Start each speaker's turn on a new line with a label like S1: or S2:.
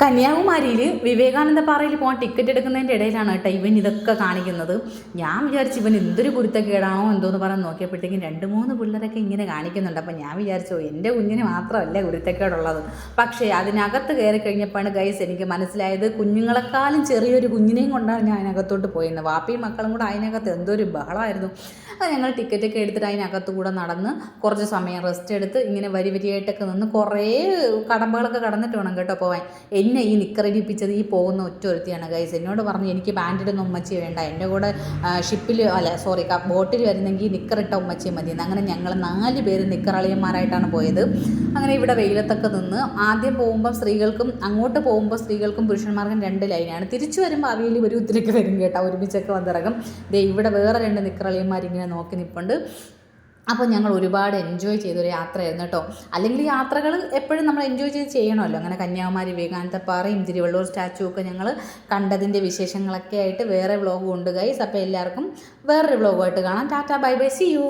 S1: കന്യാകുമാരിയിൽ വിവേകാനന്ദ പാറയിൽ പോകാൻ ടിക്കറ്റ് എടുക്കുന്നതിൻ്റെ ഇടയിലാണ് കേട്ടോ ഇവൻ ഇതൊക്കെ കാണിക്കുന്നത്. ഞാൻ വിചാരിച്ചു ഇവൻ എന്തൊരു കുരുത്തക്കേടാണോ എന്തോന്ന് പറഞ്ഞ് നോക്കിയപ്പോഴത്തേക്കും 2-3 പിള്ളേരൊക്കെ ഇങ്ങനെ കാണിക്കുന്നുണ്ട്. അപ്പം ഞാൻ വിചാരിച്ചു എൻ്റെ കുഞ്ഞിന് മാത്രമല്ല കുരുത്തക്കേടുള്ളത്. പക്ഷേ അതിനകത്ത് കയറി കഴിഞ്ഞപ്പോഴാണ് ഗൈസ് എനിക്ക് മനസ്സിലായത് കുഞ്ഞുങ്ങളെക്കാളും ചെറിയൊരു കുഞ്ഞിനെയും കൊണ്ടാണ് ഞാൻ അതിനകത്തോട്ട് പോയിരുന്നത്. വാപ്പിയും മക്കളും കൂടെ അതിനകത്ത് എന്തൊരു ബഹളമായിരുന്നു. അത് ഞങ്ങൾ ടിക്കറ്റൊക്കെ എടുത്തിട്ട് അതിനകത്ത് കൂടെ നടന്ന് കുറച്ച് സമയം റെസ്റ്റ് എടുത്ത് ഇങ്ങനെ വരിയായിട്ടൊക്കെ നിന്ന് കുറേ കടമ്പകളൊക്കെ കടന്നിട്ട് വേണം കേട്ടോ പോവാൻ. എന്നെ ഈ നിക്കറിടിപ്പിച്ചത് ഈ പോകുന്ന ഒരുത്തിയാണ് ഗൈസ്. എന്നോട് പറഞ്ഞു എനിക്ക് പാൻറ്റിടൊന്നും ഉമ്മച്ചി വേണ്ട, എൻ്റെ കൂടെ ഷിപ്പിൽ ബോട്ടിൽ വരുന്നെങ്കിൽ നിക്കറിട്ട ഉമ്മച്ചി മതിയെന്ന്. അങ്ങനെ ഞങ്ങൾ 4 പേര് നിക്കറളിയന്മാരായിട്ടാണ് പോയത്. അങ്ങനെ ഇവിടെ വെയിലത്തൊക്കെ നിന്ന് ആദ്യം പോകുമ്പോൾ അങ്ങോട്ട് പോകുമ്പോൾ സ്ത്രീകൾക്കും പുരുഷന്മാർക്കും 2 ലൈനാണ്. തിരിച്ചു വരുമ്പോൾ അവിയിൽ ഒരു ഒത്തിരിക്ക് വരും കേട്ടോ, ഒരുമിച്ചൊക്കെ വന്നിറങ്ങും. ഇവിടെ വേറെ 2 നിക്കറളിയന്മാരിങ്ങനെ നോക്കി നിൽപ്പുണ്ട്. അപ്പോൾ ഞങ്ങൾ ഒരുപാട് എൻജോയ് ചെയ്തൊരു യാത്രയായിരുന്നു കേട്ടോ. അല്ലെങ്കിൽ യാത്രകൾ എപ്പോഴും നമ്മൾ എൻജോയ് ചെയ്യണമല്ലോ. അങ്ങനെ കന്യാകുമാരി വിവേകാനന്ദപ്പാറയും തിരുവള്ളൂർ സ്റ്റാച്ചു ഒക്കെ ഞങ്ങൾ കണ്ടതിൻ്റെ വിശേഷങ്ങളൊക്കെ ആയിട്ട് വേറെ വ്ളോഗും ഉണ്ട് ഗൈസ്. അപ്പോൾ എല്ലാവർക്കും വേറൊരു വ്ളോഗുമായിട്ട് കാണാം. Tata bye bye, see U.